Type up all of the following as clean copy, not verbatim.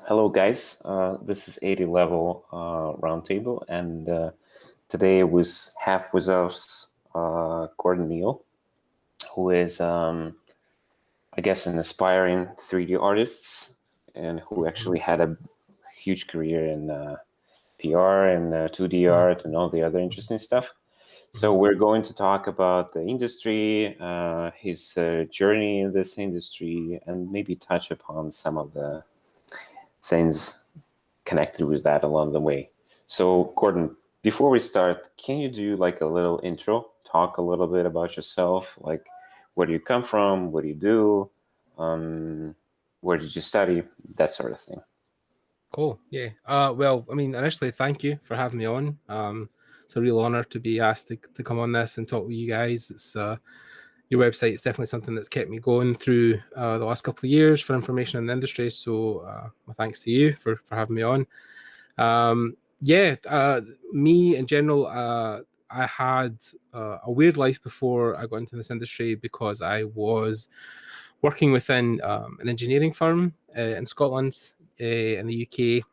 Hello, guys. This is 80 level roundtable, and today was half with us, Gordon Neill, who is, I guess, an aspiring 3D artist, and who actually had a huge career in PR and 2D art and all the other interesting stuff. So we're going to talk about the industry, his journey in this industry, and maybe touch upon some of the things connected with that along the way. So, Gordon, before we start, can you do like a little intro? Talk a little bit about yourself, like where do you come from, what do you do, where did you study, that sort of thing. Cool. Yeah. Well, I mean, initially, thank you for having me on. It's a real honor to be asked to come on this and talk with you guys. It's your website is definitely something that's kept me going through the last couple of years for information in the industry. So, my thanks to you for having me on. Me in general, I had a weird life before I got into this industry because I was working within an engineering firm in Scotland, in the UK.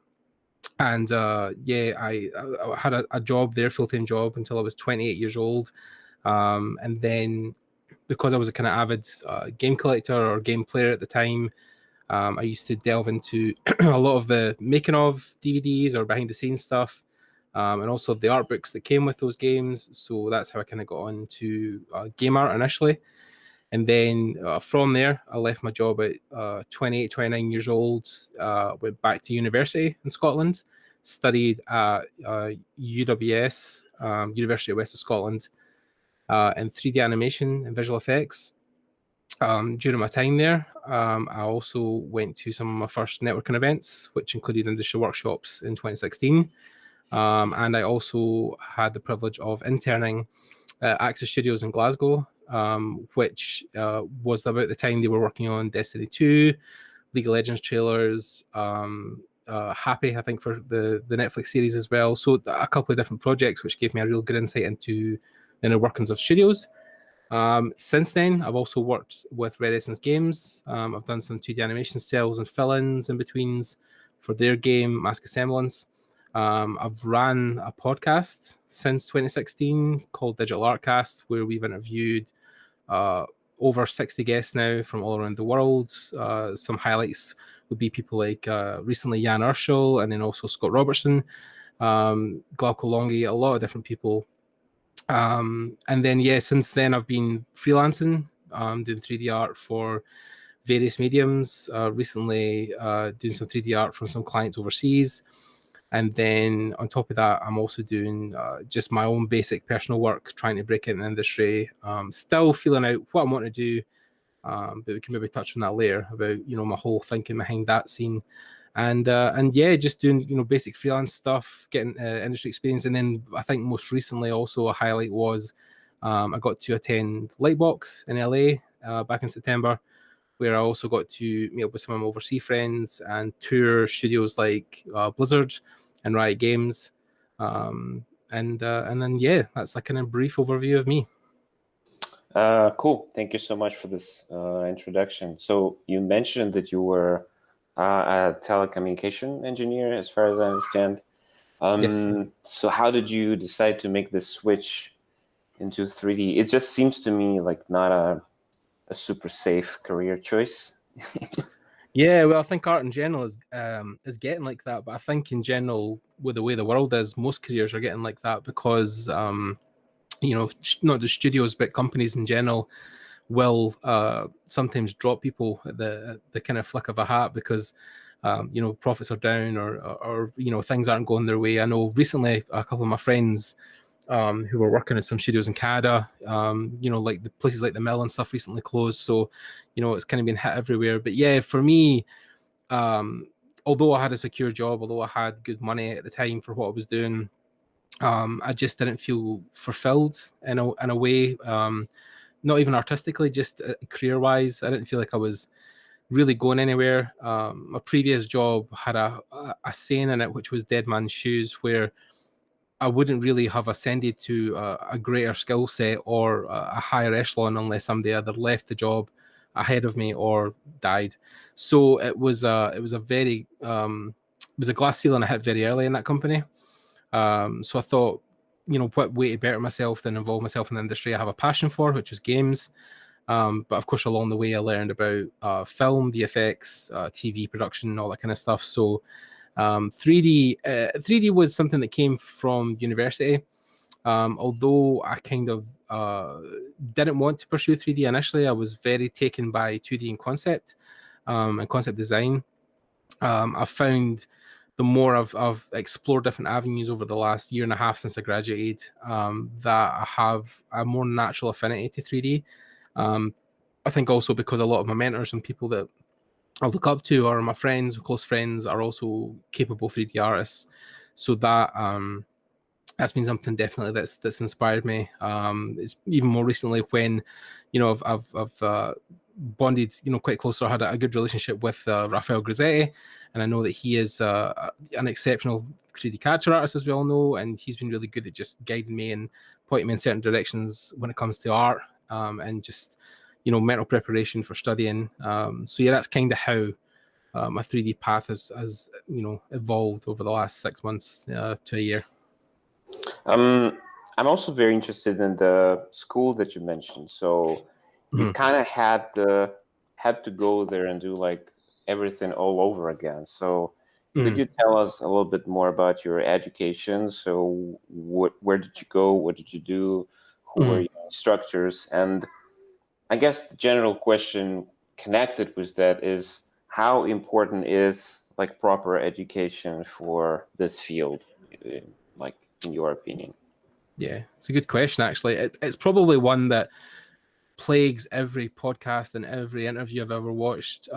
And I had a job there, full-time job, until I was 28 years old. And then because I was a kind of avid game collector or game player at the time, I used to delve into a lot of the making of DVDs or behind the scenes stuff, and also the art books that came with those games. So that's how I kind of got into game art initially. And then from there, I left my job at 28, 29 years old, went back to university in Scotland, studied at UWS, University of West of Scotland, in 3D animation and visual effects. During my time there, I also went to some of my first networking events, which included industry workshops in 2016. And I also had the privilege of interning at Axis Studios in Glasgow, which was about the time they were working on Destiny 2, League of Legends trailers, Happy, I think, for the Netflix series as well. So a couple of different projects, which gave me a real good insight into the inner workings of studios. Since then, I've also worked with Red Essence Games. I've done some 2D animation cells and fill-ins in betweens for their game, Mask of Semblance. I've ran a podcast since 2016 called Digital Artcast, where we've interviewed over 60 guests now from all around the world. Some highlights would be people like recently Jan Urschel, and then also Scott Robertson, Glauco Longi, a lot of different people. And then, since then I've been freelancing, doing 3D art for various mediums. Recently, doing some 3D art from some clients overseas. And then on top of that, I'm also doing just my own basic personal work, trying to break into the industry. Still feeling out what I want to do, but we can maybe touch on that later about my whole thinking behind that scene. And just doing basic freelance stuff, getting industry experience, and then I think most recently also a highlight was I got to attend Lightbox in LA back in September, where I also got to meet up with some of my overseas friends and tour studios like Blizzard and Riot Games. And then that's like a brief overview of me. Cool. Thank you so much for this introduction. So you mentioned that you were a telecommunication engineer, as far as I understand. Yes. So how did you decide to make this switch into 3D? It just seems to me like not a super safe career choice. Yeah, well, I think art in general is getting like that, but I think in general, with the way the world is, most careers are getting like that because not just studios but companies in general will sometimes drop people at the kind of flick of a hat because profits are down or things aren't going their way. I know recently a couple of my friends who were working at some studios in Canada, like the places like the Mill and stuff recently closed. So, it's kind of been hit everywhere. But yeah, for me, although I had a secure job, although I had good money at the time for what I was doing, I just didn't feel fulfilled in a way, not even artistically, just career-wise. I didn't feel like I was really going anywhere. My previous job had a saying in it, which was dead man's shoes, where I wouldn't really have ascended to a greater skill set or a higher echelon unless somebody either left the job ahead of me or died. So it was a very it was a glass ceiling I hit very early in that company. So I thought, what way to better myself than involve myself in the industry I have a passion for, which was games. But of course, along the way, I learned about film, VFX, TV production, all that kind of stuff. So 3D was something that came from university. Although I kind of didn't want to pursue 3D initially, I was very taken by 2D and concept design. I've found the more I've explored different avenues over the last year and a half since I graduated, that I have a more natural affinity to 3D. I think also because a lot of my mentors and people that I look up to or my friends, close friends, are also capable 3D artists. So that's been something definitely that's inspired me. It's even more recently when, I've bonded, quite close. I had a good relationship with Raphael Grizzetti, and I know that he is an exceptional 3D character artist, as we all know, and he's been really good at just guiding me and pointing me in certain directions when it comes to art, and just mental preparation for studying. So yeah, that's kind of how my 3D path has evolved over the last 6 months to a year. I'm also very interested in the school that you mentioned. So you kind of had to go there and do like everything all over again. So could you tell us a little bit more about your education? So where did you go? What did you do? Who were your instructors? And I guess the general question connected with that is, how important is like proper education for this field, like in your opinion? Yeah, it's a good question, actually. It's probably one that plagues every podcast and every interview I've ever watched.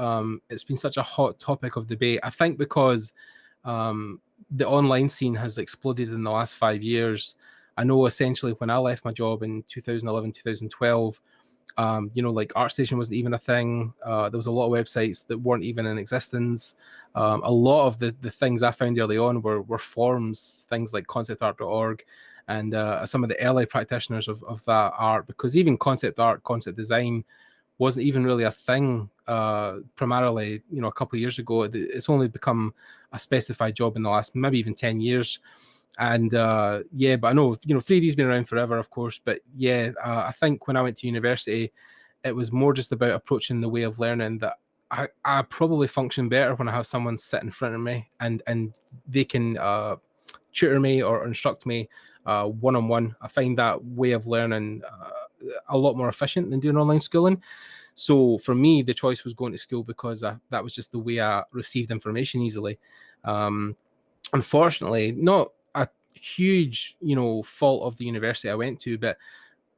It's been such a hot topic of debate. I think because the online scene has exploded in the last 5 years. I know essentially when I left my job in 2011, 2012, like ArtStation wasn't even a thing. There was a lot of websites that weren't even in existence. A lot of the things I found early on were forums, things like conceptart.org, and some of the early practitioners of that art, because even concept art, concept design wasn't even really a thing primarily, a couple of years ago. It's only become a specified job in the last maybe even 10 years. And yeah, but I know 3D's been around forever, of course. But yeah, I think when I went to university, it was more just about approaching the way of learning that I probably function better when I have someone sit in front of me and they can tutor me or instruct me one-on-one. I find that way of learning a lot more efficient than doing online schooling. So for me, the choice was going to school because that was just the way I received information easily. Unfortunately, not a huge, fault of the university I went to, but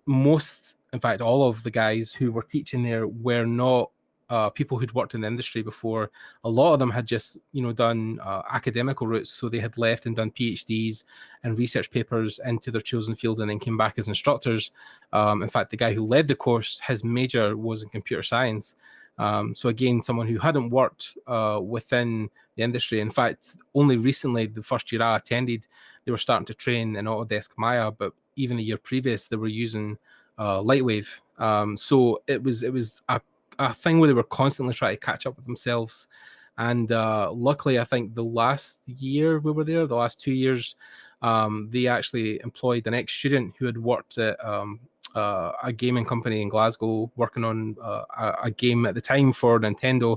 most, in fact, all of the guys who were teaching there were not people who'd worked in the industry before. A lot of them had just, done academical routes. So they had left and done PhDs and research papers into their chosen field and then came back as instructors. In fact, the guy who led the course, his major was in computer science. So again, someone who hadn't worked within the industry. In fact, only recently, the first year I attended, they were starting to train in Autodesk Maya, but even the year previous, they were using Lightwave. So it was a thing where they were constantly trying to catch up with themselves. And luckily, I think the last year we were there, the last 2 years, they actually employed an ex-student who had worked at a gaming company in Glasgow, working on a game at the time for Nintendo,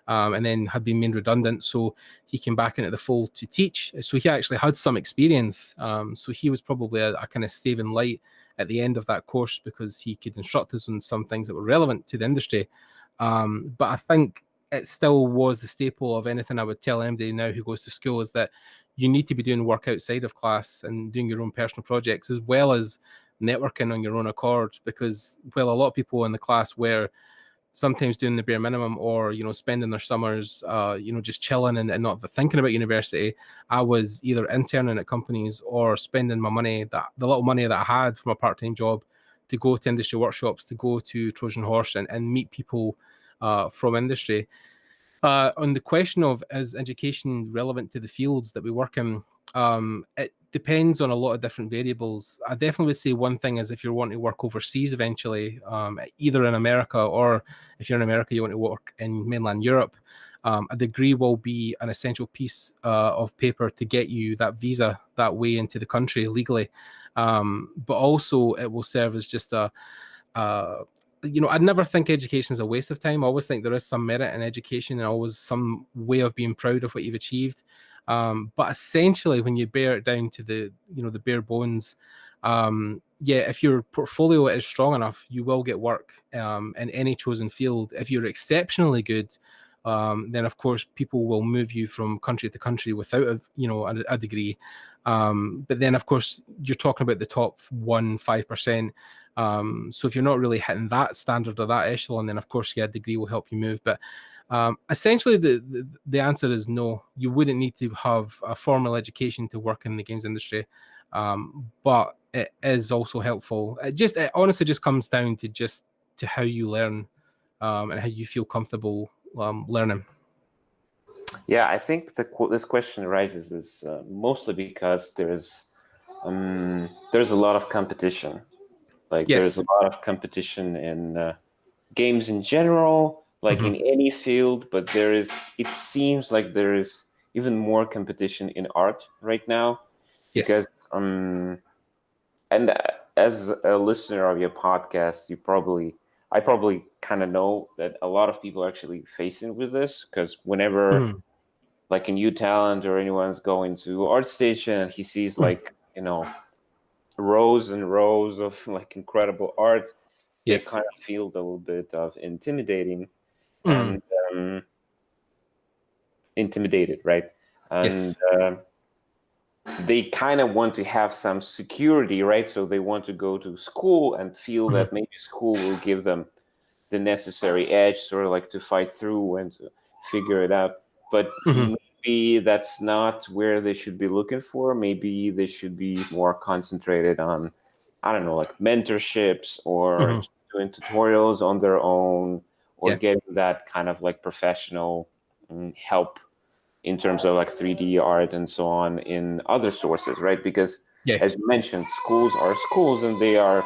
and then had been made redundant. So he came back into the fold to teach. So he actually had some experience. So he was probably a kind of saving light at the end of that course because he could instruct us on some things that were relevant to the industry. But I think it still was the staple of anything I would tell anybody now who goes to school, is that you need to be doing work outside of class and doing your own personal projects as well as networking on your own accord, because while a lot of people in the class were sometimes doing the bare minimum or spending their summers just chilling and not thinking about university, I was either interning at companies or spending my money, the little money that I had from a part-time job, to go to industry workshops, to go to Trojan Horse and meet people from industry. On the question of, is education relevant to the fields that we work in, depends on a lot of different variables. I definitely would say one thing is if you're wanting to work overseas eventually, either in America, or if you're in America, you want to work in mainland Europe, a degree will be an essential piece of paper to get you that visa that way into the country legally. But also it will serve as just I'd never think education is a waste of time. I always think there is some merit in education and always some way of being proud of what you've achieved. But essentially, when you bear it down to the bare bones, if your portfolio is strong enough, you will get work in any chosen field. If you're exceptionally good, then of course people will move you from country to country without a degree. But then of course you're talking about the top 5%. So if you're not really hitting that standard or that echelon, then of course a degree will help you move. But essentially the answer is no. You wouldn't need to have a formal education to work in the games industry, but it is also helpful. It honestly just comes down to how you learn and how you feel comfortable learning. Yeah, I think this question arises is mostly because there's a lot of competition. Like there's a lot of competition in games in general, like in any field, but it seems like there is even more competition in art right now. Because and as a listener of your podcast, I probably kind of know that a lot of people are actually facing with this, because whenever like a new talent or anyone's going to ArtStation, he sees like rows and rows of like incredible art. It kind of feels a little bit of intimidating and intimidated, right? And they kind of want to have some security, right? So they want to go to school and feel that maybe school will give them the necessary edge, sort of like to fight through and to figure it out. But maybe that's not where they should be looking for. Maybe they should be more concentrated on, I don't know, like mentorships or doing tutorials on their own, or getting that kind of like professional help in terms of like 3D art and so on in other sources, right? Because as you mentioned, schools are schools and they are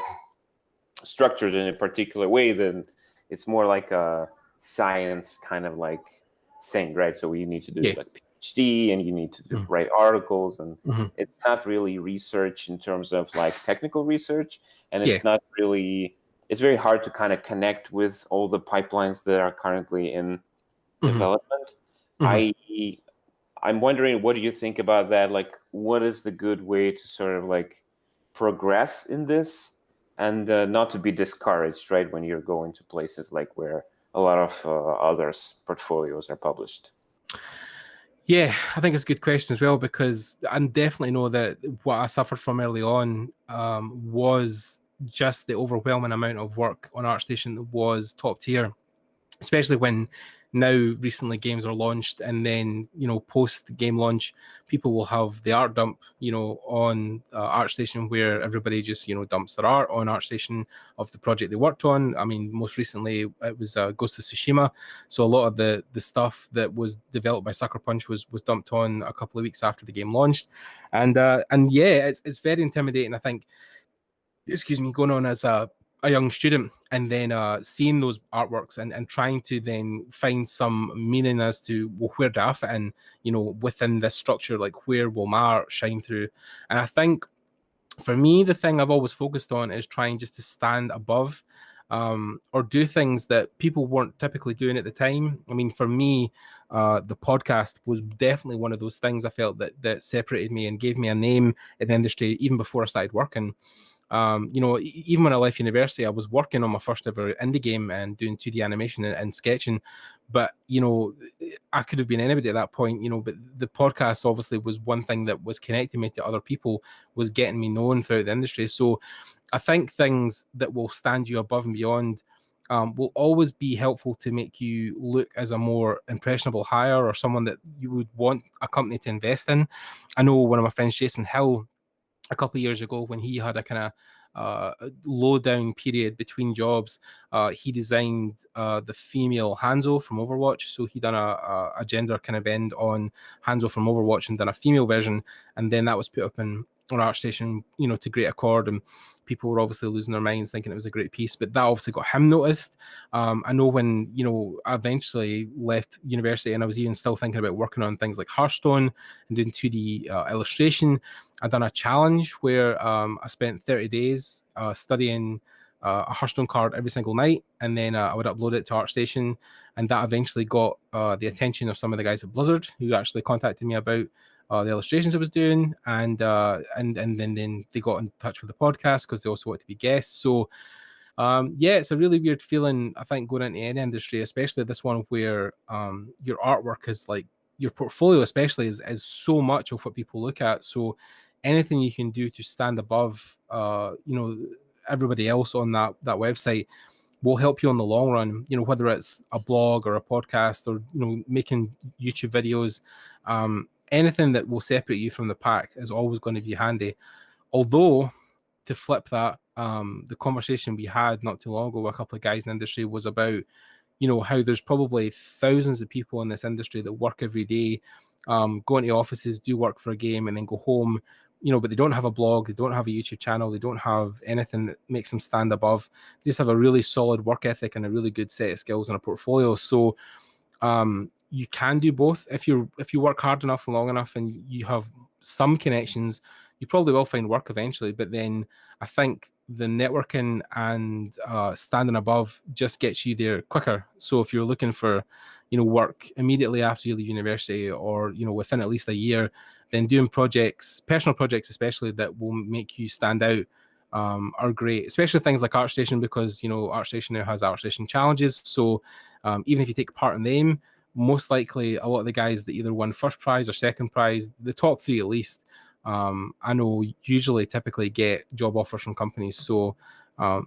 structured in a particular way. Then it's more like a science kind of like thing, right? So you need to do like PhD and you need to write articles, and it's not really research in terms of like technical research, and it's not really, it's very hard to kind of connect with all the pipelines that are currently in development. I'm wondering, what do you think about that? Like, what is the good way to sort of like progress in this and not to be discouraged, right, when you're going to places like where a lot of others' portfolios are published? Yeah, I think it's a good question as well, because I definitely know that what I suffered from early on was just the overwhelming amount of work on ArtStation that was top tier, especially when now recently games are launched, and then post game launch people will have the art dump on ArtStation, where everybody just dumps their art on ArtStation of the project they worked on. I mean, most recently it was Ghost of Tsushima, so a lot of the stuff that was developed by Sucker Punch was dumped on a couple of weeks after the game launched, and it's very intimidating. I think, going on as a young student, and then seeing those artworks and trying to then find some meaning as to, well, where do I fit in, within this structure? Like, where will my art shine through? And I think for me, the thing I've always focused on is trying just to stand above or do things that people weren't typically doing at the time. I mean, for me, the podcast was definitely one of those things I felt that separated me and gave me a name in the industry even before I started working. Even when I left university, I was working on my first ever indie game and doing 2D animation and sketching. But, I could have been anybody at that point, but the podcast obviously was one thing that was connecting me to other people, was getting me known throughout the industry. So I think things that will stand you above and beyond will always be helpful to make you look as a more impressionable hire, or someone that you would want a company to invest in. I know one of my friends, Jason Hill, a couple of years ago, when he had a kind of low down period between jobs, he designed the female Hanzo from Overwatch. So he done a gender kind of bend on Hanzo from Overwatch and done a female version, and then that was put up in on ArtStation, to great accord, and people were obviously losing their minds thinking it was a great piece, but that obviously got him noticed. I know when, I eventually left university and I was even still thinking about working on things like Hearthstone and doing 2D illustration, I'd done a challenge where I spent 30 days studying a Hearthstone card every single night, and then I would upload it to ArtStation, and that eventually got the attention of some of the guys at Blizzard, who actually contacted me about the illustrations I was doing, and then they got in touch with the podcast because they also want to be guests. So it's a really weird feeling, I think, going into any industry, especially this one where your artwork is like, your portfolio especially is so much of what people look at. So anything you can do to stand above everybody else on that website will help you on the long run, whether it's a blog or a podcast or making YouTube videos. Anything that will separate you from the pack is always going to be handy. Although, to flip that, the conversation we had not too long ago with a couple of guys in the industry was about how there's probably thousands of people in this industry that work every day, go into offices, do work for a game, and then go home, but they don't have a blog, they don't have a YouTube channel, they don't have anything that makes them stand above. They just have a really solid work ethic and a really good set of skills and a portfolio. So you can do both if you work hard enough and long enough and you have some connections. You probably will find work eventually, but then I think the networking and standing above just gets you there quicker. So if you're looking for work immediately after you leave university, or within at least a year, then doing projects, personal projects especially, that will make you stand out are great, especially things like ArtStation, because ArtStation now has ArtStation challenges. So even if you take part in them, most likely a lot of the guys that either won first prize or second prize, the top three at least, I know usually typically get job offers from companies. So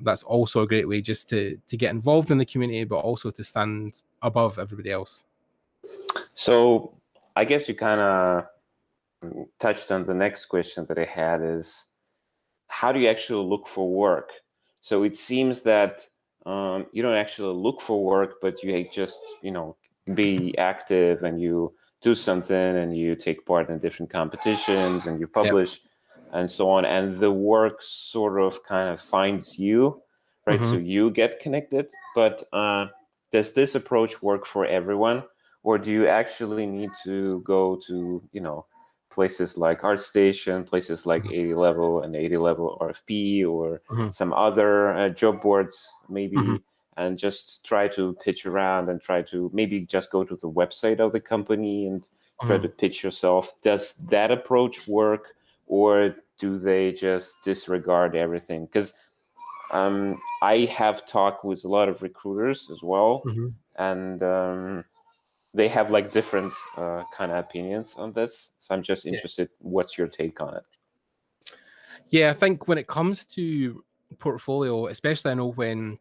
that's also a great way just to get involved in the community, but also to stand above everybody else. So I guess you kind of touched on the next question that I had, is how do you actually look for work? So it seems that you don't actually look for work, but you just, be active and you do something and you take part in different competitions and you publish and so on. And the work sort of kind of finds you, right? Mm-hmm. So you get connected, but does this approach work for everyone? Or do you actually need to go to, places like ArtStation, places like 80 Level and 80 Level RFP, or some other job boards maybe, and just try to pitch around and try to maybe just go to the website of the company and try to pitch yourself? Does that approach work, or do they just disregard everything? Because I have talked with a lot of recruiters as well, and they have like different kind of opinions on this. So I'm just interested, what's your take on it? Yeah, I think when it comes to portfolio, especially, I know when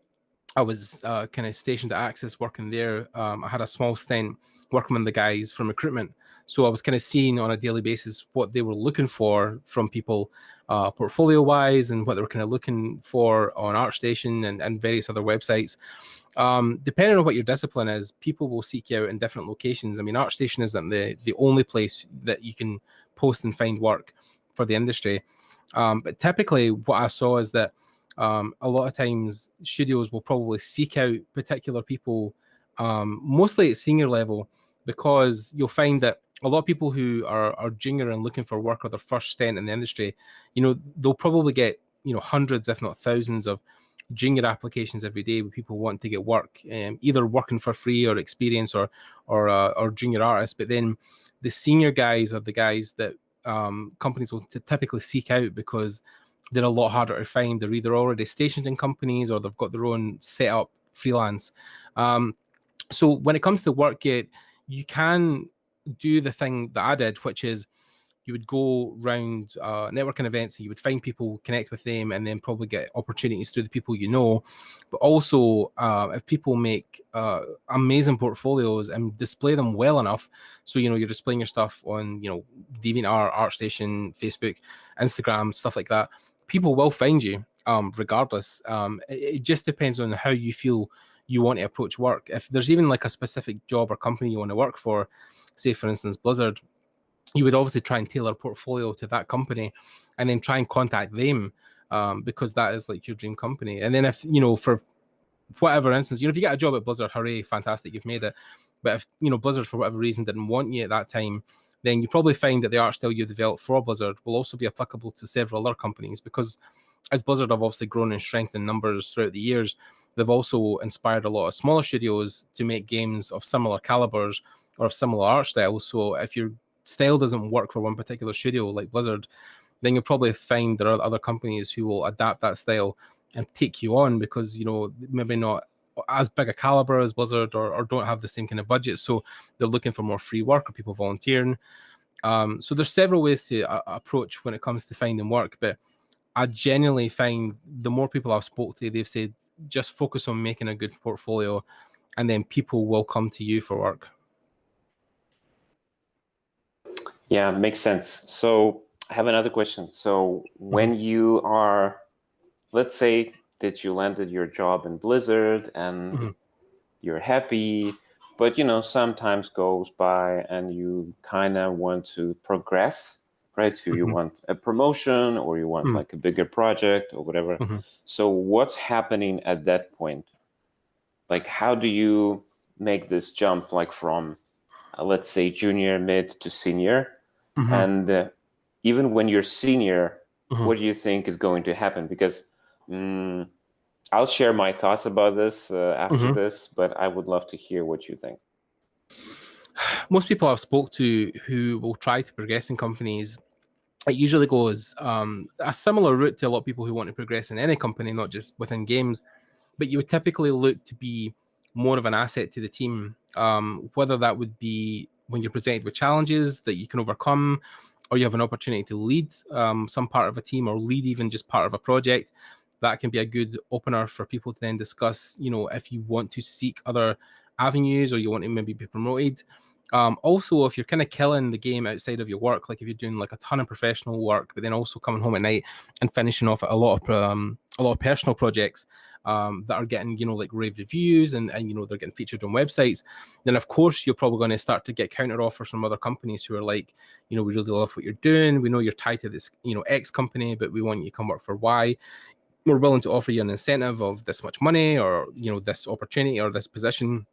I was kind of stationed at Access working there, I had a small stint working with the guys from recruitment. So I was kind of seeing on a daily basis what they were looking for from people portfolio wise, and what they were kind of looking for on ArtStation and various other websites. Depending on what your discipline is, people will seek you out in different locations. I mean, ArtStation isn't the only place that you can post and find work for the industry. But typically what I saw is that a lot of times studios will probably seek out particular people, mostly at senior level, because you'll find that a lot of people who are junior and looking for work or their first stint in the industry, they'll probably get, hundreds, if not thousands, of junior applications every day where people want to get work, either working for free or experience or junior artists. But then the senior guys are the guys that companies will typically seek out, because they're a lot harder to find. They're either already stationed in companies or they've got their own setup freelance. So when it comes to work, you can do the thing that I did, which is you would go around networking events and you would find people, connect with them, and then probably get opportunities through the people you know. But also, if people make amazing portfolios and display them well enough, so you're displaying your stuff on DeviantArt, ArtStation, Facebook, Instagram, stuff like that, people will find you regardless. It just depends on how you feel you want to approach work. If there's even like a specific job or company you want to work for, say for instance Blizzard, you would obviously try and tailor a portfolio to that company, and then try and contact them, because that is like your dream company. And then if, for whatever instance, if you get a job at Blizzard, hooray, fantastic, you've made it. But if, Blizzard for whatever reason didn't want you at that time, then you probably find that the art style you developed for Blizzard will also be applicable to several other companies, because as Blizzard have obviously grown in strength and numbers throughout the years, they've also inspired a lot of smaller studios to make games of similar calibers or of similar art styles. So if your style doesn't work for one particular studio like Blizzard, then you'll probably find there are other companies who will adapt that style and take you on, because maybe not as big a caliber as Blizzard, or don't have the same kind of budget, so they're looking for more free work or people volunteering. So there's several ways to approach when it comes to finding work, but I genuinely find the more people I've spoke to, they've said just focus on making a good portfolio, and then people will come to you for work. Yeah, makes sense. So I have another question. So when you are, let's say that you landed your job in Blizzard and you're happy, but some times goes by and you kind of want to progress, right? So you want a promotion, or you want like a bigger project or whatever. So what's happening at that point? Like, how do you make this jump, like from, let's say, junior, mid to senior? And even when you're senior, what do you think is going to happen? Because I'll share my thoughts about this after this, but I would love to hear what you think. Most people I've spoke to who will try to progress in companies, it usually goes a similar route to a lot of people who want to progress in any company, not just within games. But you would typically look to be more of an asset to the team, whether that would be when you're presented with challenges that you can overcome, or you have an opportunity to lead some part of a team, or lead even just part of a project. That can be a good opener for people to then discuss, if you want to seek other avenues, or you want to maybe be promoted. Also, if you're kind of killing the game outside of your work, like if you're doing like a ton of professional work, but then also coming home at night and finishing off a lot of personal projects that are getting, like rave reviews, and they're getting featured on websites, then of course you're probably going to start to get counter offers from other companies who are like, we really love what you're doing. We know you're tied to this, X company, but we want you to come work for Y. We're willing to offer you an incentive of this much money, or, this opportunity or this position.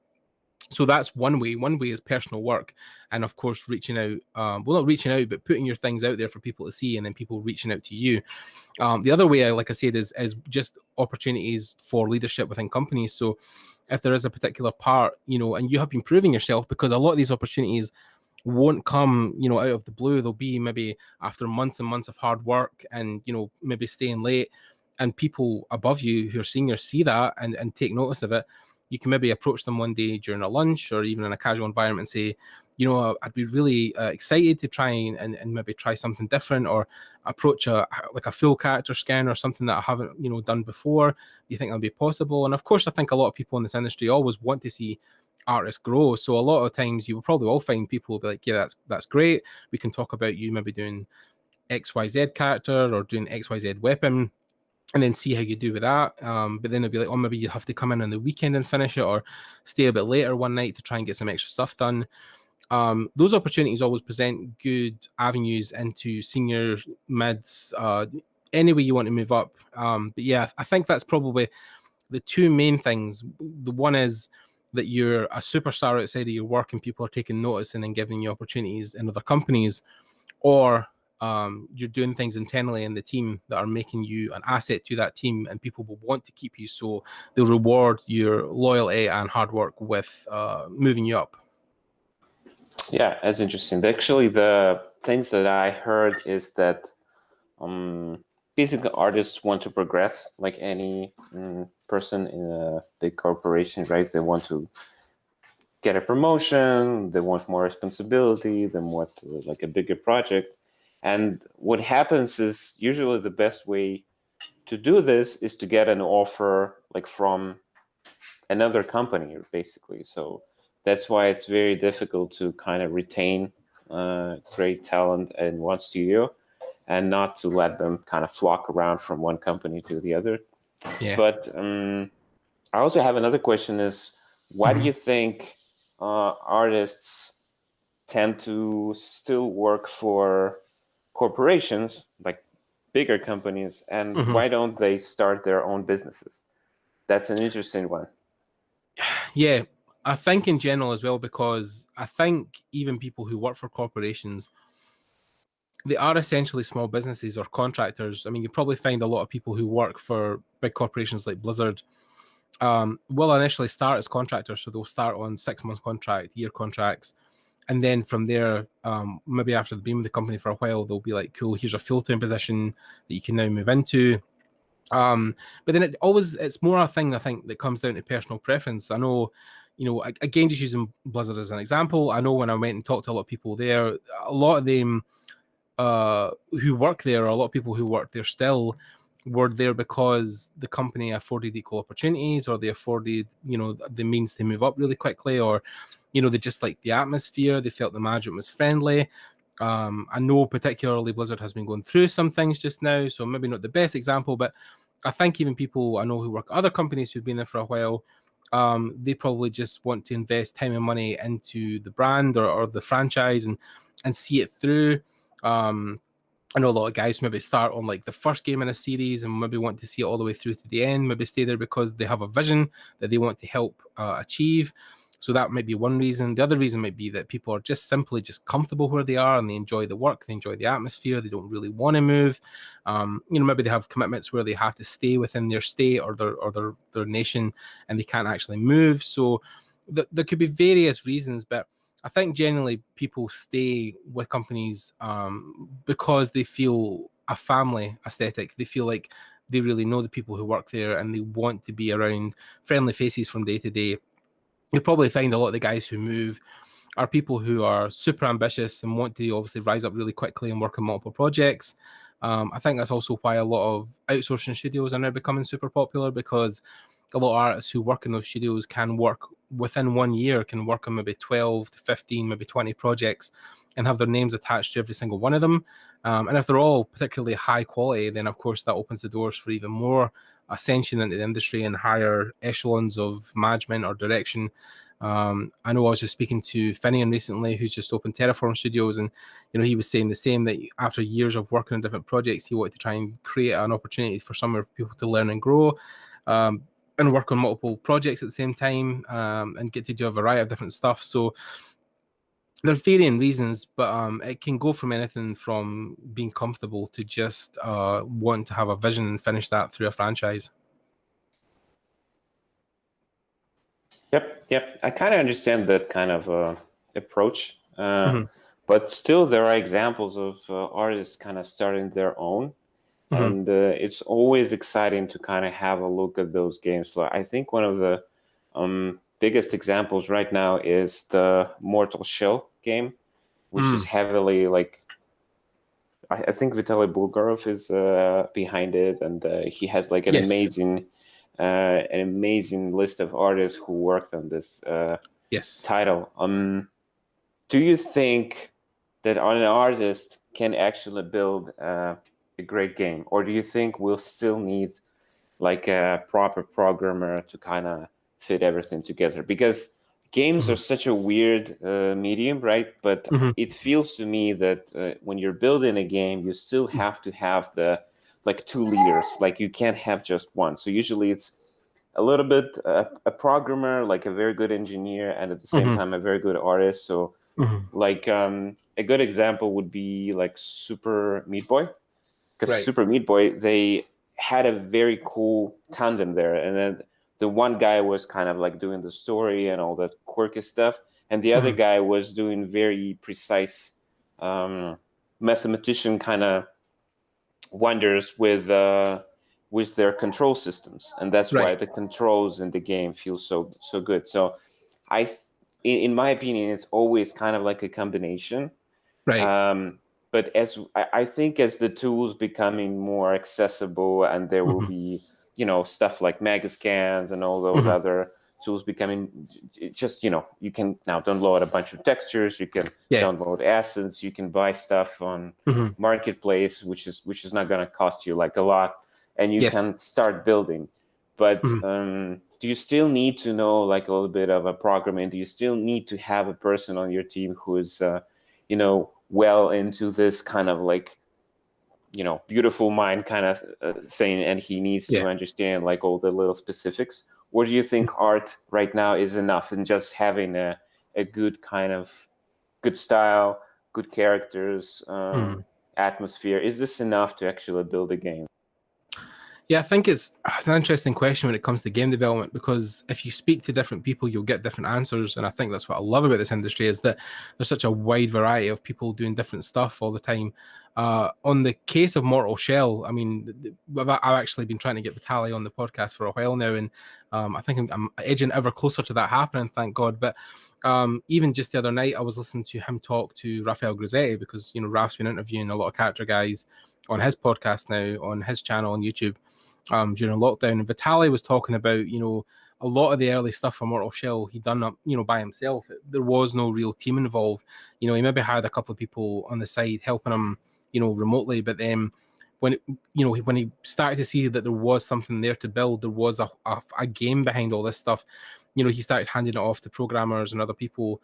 So that's one way. One way is personal work, and of course reaching out. Well, not reaching out, but putting your things out there for people to see, and then people reaching out to you. The other way, like I said, is just opportunities for leadership within companies. So if there is a particular part, and you have been proving yourself, because a lot of these opportunities won't come, out of the blue. They'll be maybe after months and months of hard work, and maybe staying late, and people above you who are seniors see that and take notice of it. You can maybe approach them one day during a lunch, or even in a casual environment, and say, I'd be really excited to try and maybe try something different, or approach a full character scan or something that I haven't done before. Do you think that'll be possible? And of course, I think a lot of people in this industry always want to see artists grow. So a lot of times you will probably all find people will be like, yeah, that's great. We can talk about you maybe doing XYZ character or doing XYZ weapon, and then see how you do with that. But then it'll be like, oh, maybe you have to come in on the weekend and finish it, or stay a bit later one night to try and get some extra stuff done. Those opportunities always present good avenues into senior, mids, any way you want to move up. But yeah, I think that's probably the two main things. The one is that you're a superstar outside of your work, and people are taking notice and then giving you opportunities in other companies, or you're doing things internally in the team that are making you an asset to that team, and people will want to keep you, so they'll reward your loyalty and hard work with moving you up. Yeah, that's interesting. Actually, the things that I heard is that basically artists want to progress like any person in a big corporation, right? They want to get a promotion, they want more responsibility, they want like a bigger project. And what happens is usually the best way to do this is to get an offer like from another company, basically. So that's why it's very difficult to kind of retain great talent in one studio, and not to let them kind of flock around from one company to the other. Yeah. But I also have another question: is why do you think artists tend to still work for corporations, like bigger companies, and why don't they start their own businesses? That's an interesting one. Yeah, I think in general as well, because I think even people who work for corporations, they are essentially small businesses or contractors. I mean, you probably find a lot of people who work for big corporations like Blizzard will initially start as contractors. So they'll start on 6 month contract, year contracts. And then from there, maybe after they've been with the company for a while, they'll be like, cool, here's a full-time position that you can now move into. But then it's more a thing, I think, that comes down to personal preference. I know, again, just using Blizzard as an example, I know when I went and talked to a lot of people there, a lot of them who work there, or a lot of people who work there still, were there because the company afforded equal opportunities, or they afforded, the means to move up really quickly, or, they just liked the atmosphere. They felt the management was friendly. I know particularly Blizzard has been going through some things just now, so maybe not the best example, but I think even people I know who work at other companies who've been there for a while, they probably just want to invest time and money into the brand or the franchise and see it through. I know a lot of guys maybe start on like the first game in a series and maybe want to see it all the way through to the end, maybe stay there because they have a vision that they want to help achieve. So that might be one reason. The other reason might be that people are just simply just comfortable where they are and they enjoy the work, they enjoy the atmosphere, they don't really want to move. Maybe they have commitments where they have to stay within their state or their nation and they can't actually move. So there could be various reasons, but I think generally people stay with companies because they feel a family aesthetic. They feel like they really know the people who work there and they want to be around friendly faces from day to day. You'll probably find a lot of the guys who move are people who are super ambitious and want to obviously rise up really quickly and work on multiple projects. I think that's also why a lot of outsourcing studios are now becoming super popular, because a lot of artists who work in those studios can work within 1 year, can work on maybe 12 to 15, maybe 20 projects and have their names attached to every single one of them. And if they're all particularly high quality, then of course that opens the doors for even more ascension into the industry and higher echelons of management or direction. I know I was just speaking to Finian recently, who's just opened Terraform Studios, and he was saying the same, that after years of working on different projects, he wanted to try and create an opportunity for somewhere for people to learn and grow, and work on multiple projects at the same time, and get to do a variety of different stuff. So there's varying reasons, but it can go from anything from being comfortable to just wanting to have a vision and finish that through a franchise. Yep. I kind of understand that kind of approach, but still there are examples of artists kind of starting their own, and it's always exciting to kind of have a look at those games. So I think one of the biggest examples right now is the Mortal Shell game, which is heavily like, I think Vitaly Bulgarov is behind it, and he has like an amazing list of artists who worked on this title. Do you think that an artist can actually build a great game, or do you think we'll still need like a proper programmer to kind of fit everything together? Because games are such a weird medium, right? But it feels to me that when you're building a game, you still have to have the like two leaders. Like you can't have just one. So usually it's a little bit a programmer, like a very good engineer, and at the same time a very good artist. So like a good example would be like Super Meat Boy, because Super Meat Boy, they had a very cool tandem there, and then the one guy was kind of like doing the story and all that quirky stuff, and the other guy was doing very precise mathematician kind of wonders with their control systems, and that's why the controls in the game feel so good. So in my opinion, it's always kind of like a combination, but as I think as the tools becoming more accessible, and there will be stuff like Megascans and all those other tools becoming just you can now download a bunch of textures, you can download assets, you can buy stuff on marketplace, which is not going to cost you like a lot, and you can start building. But do you still need to know like a little bit of a programming? Do you still need to have a person on your team who's well into this kind of like beautiful mind kind of thing, and he needs to understand like all the little specifics? Or do you think art right now is enough, and just having a good kind of good style, good characters, atmosphere, is this enough to actually build a game? Yeah, I think it's an interesting question when it comes to game development, because if you speak to different people, you'll get different answers. And I think that's what I love about this industry, is that there's such a wide variety of people doing different stuff all the time. On the case of Mortal Shell, I mean, I've actually been trying to get Vitaly on the podcast for a while now, and I think I'm edging ever closer to that happening, thank God. But even just the other night, I was listening to him talk to Raphael Grizzetti, because Raf's been interviewing a lot of character guys on his podcast now, on his channel on YouTube, during lockdown. And Vitaly was talking about, a lot of the early stuff for Mortal Shell he'd done up, by himself. There was no real team involved. He maybe had a couple of people on the side helping him, remotely. But then when he started to see that there was something there to build, there was a game behind all this stuff, he started handing it off to programmers and other people,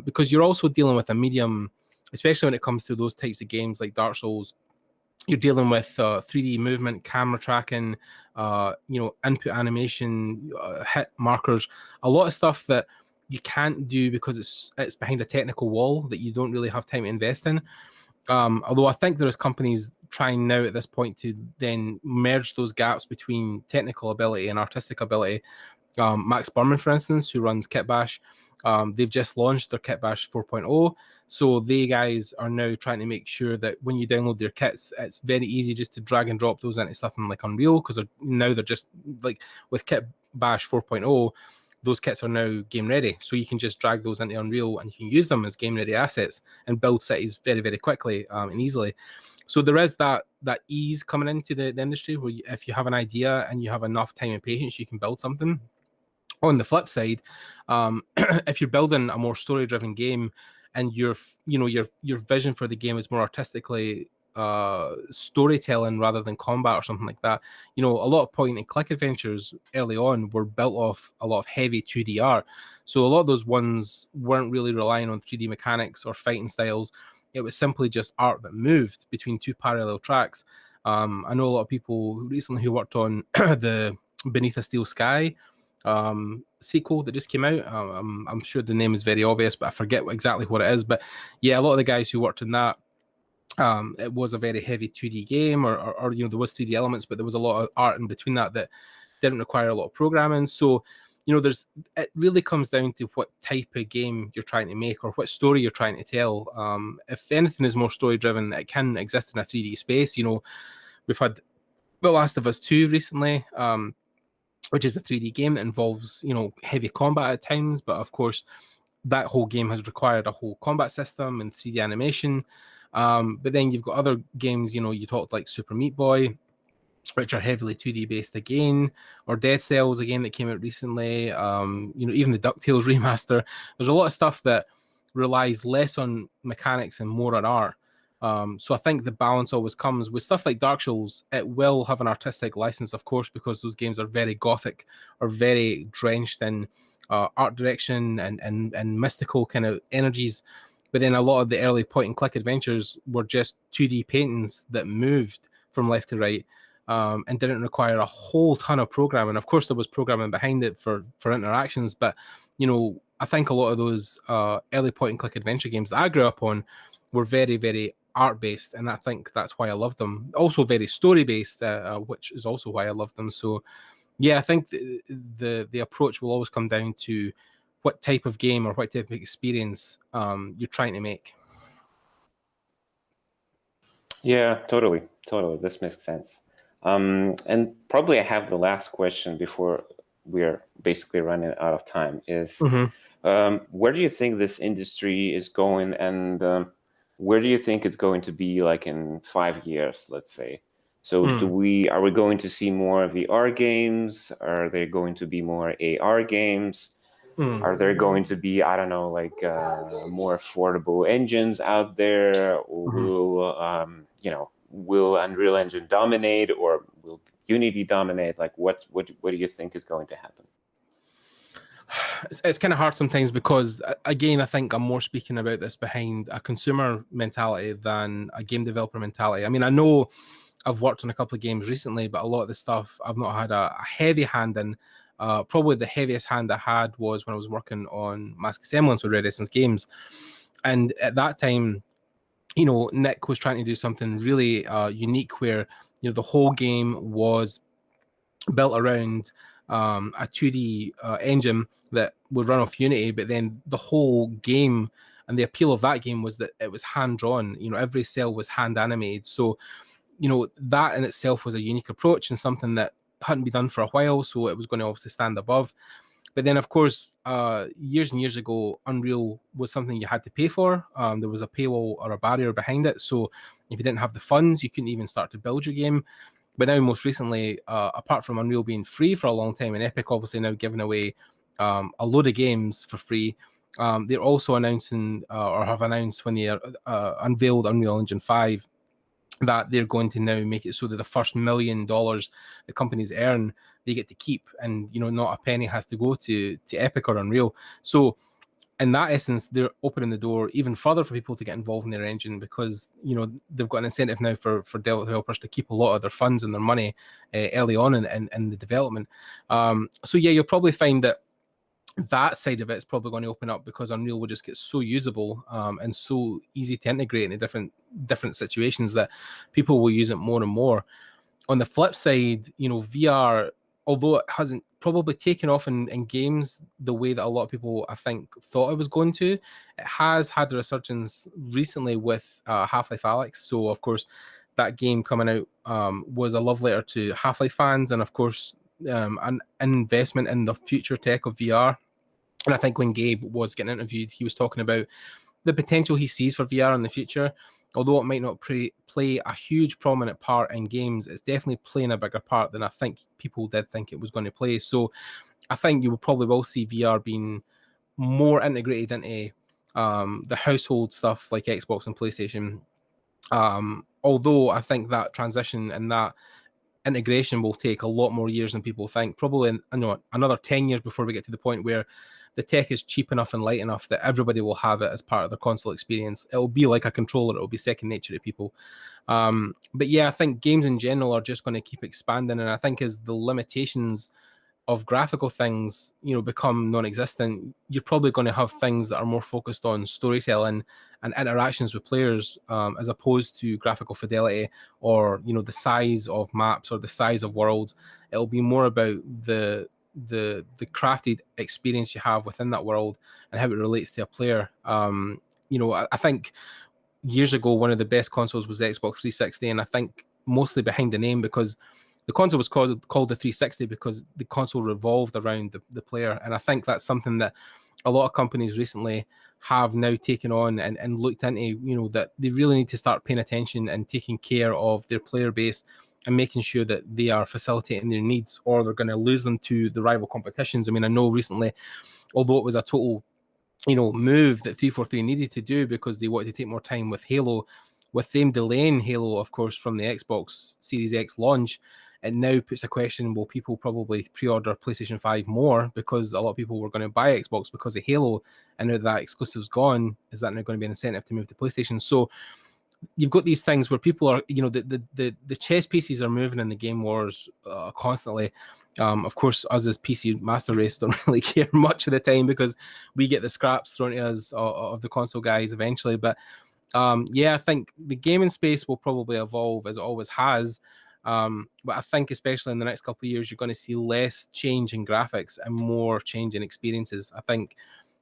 because you're also dealing with a medium, especially when it comes to those types of games like Dark Souls. You're dealing with 3D movement, camera tracking, input animation, hit markers, a lot of stuff that you can't do because it's behind a technical wall that you don't really have time to invest in. Although I think there is companies trying now at this point to then merge those gaps between technical ability and artistic ability. Max Berman, for instance, who runs Kitbash, they've just launched their Kitbash 4.0. So they guys are now trying to make sure that when you download their kits, it's very easy just to drag and drop those into something like Unreal, because they're just like with Kitbash 4.0, those kits are now game ready. So you can just drag those into Unreal and you can use them as game ready assets and build cities very, very quickly and easily. So there is that ease coming into the industry where if you have an idea and you have enough time and patience, you can build something. On the flip side, if you're building a more story-driven game and your vision for the game is more artistically storytelling rather than combat or something like that, a lot of point and click adventures early on were built off a lot of heavy 2D art. So a lot of those ones weren't really relying on 3D mechanics or fighting styles. It was simply just art that moved between two parallel tracks. I know a lot of people who worked on the Beneath a Steel Sky sequel that just came out. I'm sure the name is very obvious, but I forget exactly what it is. But yeah, a lot of the guys who worked on that, it was a very heavy 2D game, or there was 3D elements, but there was a lot of art in between that didn't require a lot of programming. So it really comes down to what type of game you're trying to make or what story you're trying to tell. If anything is more story driven, it can exist in a 3D space. We've had The Last of Us 2 recently, which is a 3D game that involves, heavy combat at times. But of course, that whole game has required a whole combat system and 3D animation. But then you've got other games, you talked like Super Meat Boy, which are heavily 2D based again, or Dead Cells, a game that came out recently. Even the DuckTales remaster. There's a lot of stuff that relies less on mechanics and more on art. So I think the balance always comes with stuff like Dark Souls. It will have an artistic license, of course, because those games are very gothic or very drenched in art direction and mystical kind of energies. But then a lot of the early point and click adventures were just 2D paintings that moved from left to right, and didn't require a whole ton of programming. Of course, there was programming behind it for interactions, but I think a lot of those early point and click adventure games that I grew up on were very, very art based, and I think that's why I love them. Also, very story based, which is also why I love them. So, yeah, I think the approach will always come down to what type of game or what type of experience you're trying to make. Yeah, totally. This makes sense. And probably I have the last question before we're basically running out of time is, where do you think this industry is going, and where do you think it's going to be like in 5 years, let's say? So are we going to see more VR games? Are there going to be more AR games? Are there going to be, I don't know, like more affordable engines out there? Or will Unreal Engine dominate, or will Unity dominate? Like what do you think is going to happen? It's kind of hard sometimes because, again, I think I'm more speaking about this behind a consumer mentality than a game developer mentality. I mean, I know I've worked on a couple of games recently, but a lot of the stuff I've not had a heavy hand in. Probably the heaviest hand I had was when I was working on Mask of Semblance with Red Essence Games. And at that time, Nick was trying to do something really unique where, the whole game was built around a 2D engine that would run off Unity, but then the whole game and the appeal of that game was that it was hand drawn. Every cell was hand animated. So, that in itself was a unique approach and something that hadn't been done for a while. So it was going to obviously stand above. But then, of course, years and years ago, Unreal was something you had to pay for. There was a paywall or a barrier behind it. So if you didn't have the funds, you couldn't even start to build your game. But now, most recently, apart from Unreal being free for a long time, and Epic obviously now giving away a load of games for free, they're also announcing or have announced when they unveiled Unreal Engine 5 that they're going to now make it so that the first $1 million the companies earn, they get to keep, and not a penny has to go to Epic or Unreal. So in that essence, they're opening the door even further for people to get involved in their engine because they've got an incentive now for developers to keep a lot of their funds and their money early on in the development. So yeah, you'll probably find that side of it is probably going to open up because Unreal will just get so usable and so easy to integrate into different situations that people will use it more and more. On the flip side, VR, although it hasn't probably taken off in games the way that a lot of people, I think, thought it was going to, it has had a resurgence recently with Half-Life Alyx. So, of course, that game coming out was a love letter to Half-Life fans and, of course, an investment in the future tech of VR. And I think when Gabe was getting interviewed, he was talking about the potential he sees for VR in the future. Although it might not play a huge prominent part in games, it's definitely playing a bigger part than I think people did think it was going to play. So I think you will probably see VR being more integrated into the household stuff like Xbox and PlayStation. Although I think that transition and that integration will take a lot more years than people think. Probably another 10 years before we get to the point where the tech is cheap enough and light enough that everybody will have it as part of their console experience. It'll be like a controller. It'll be second nature to people. But yeah, I think games in general are just going to keep expanding. And I think as the limitations of graphical things, become non-existent, you're probably going to have things that are more focused on storytelling and interactions with players, as opposed to graphical fidelity or the size of maps or the size of worlds. It'll be more about the crafted experience you have within that world and how it relates to a player. I think years ago one of the best consoles was the Xbox 360, and I think mostly behind the name because the console was called the 360 because the console revolved around the player. And I think that's something that a lot of companies recently have now taken on and looked into, that they really need to start paying attention and taking care of their player base and making sure that they are facilitating their needs, or they're going to lose them to the rival competitions. I mean, I know recently, although it was a total move that 343 needed to do because they wanted to take more time with Halo, with them delaying Halo, of course, from the Xbox Series X launch, it now puts a question: will people probably pre-order PlayStation 5 more because a lot of people were going to buy Xbox because of Halo, and now that exclusive's gone, is that now going to be an incentive to move to PlayStation? So you've got these things where people are, the chess pieces are moving in the game wars constantly. Of course, us as PC Master Race don't really care much of the time because we get the scraps thrown at us of the console guys eventually. But yeah, I think the gaming space will probably evolve as it always has. But I think especially in the next couple of years, you're going to see less change in graphics and more change in experiences. I think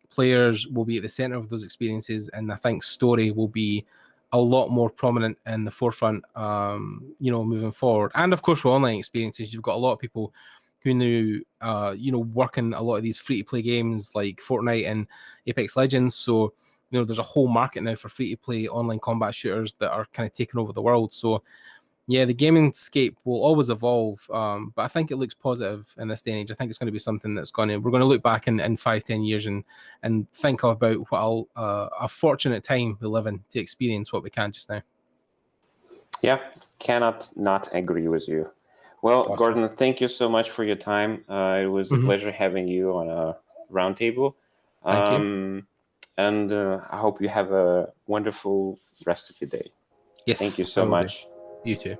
players will be at the center of those experiences, and I think story will be a lot more prominent in the forefront, moving forward. And of course, with online experiences, you've got a lot of people who knew, work in a lot of these free-to-play games like Fortnite and Apex Legends. So, there's a whole market now for free-to-play online combat shooters that are kind of taking over the world. So, yeah, the gaming scape will always evolve, but I think it looks positive in this day and age. I think it's going to be something that's we're going to look back in 5-10 years and think about what a fortunate time we live in to experience what we can just now. Yeah, cannot not agree with you. Well, Awesome. Gordon, thank you so much for your time. It was a pleasure having you on roundtable. Thank you. And I hope you have a wonderful rest of your day. Yes, Thank you I so will do. much. You too.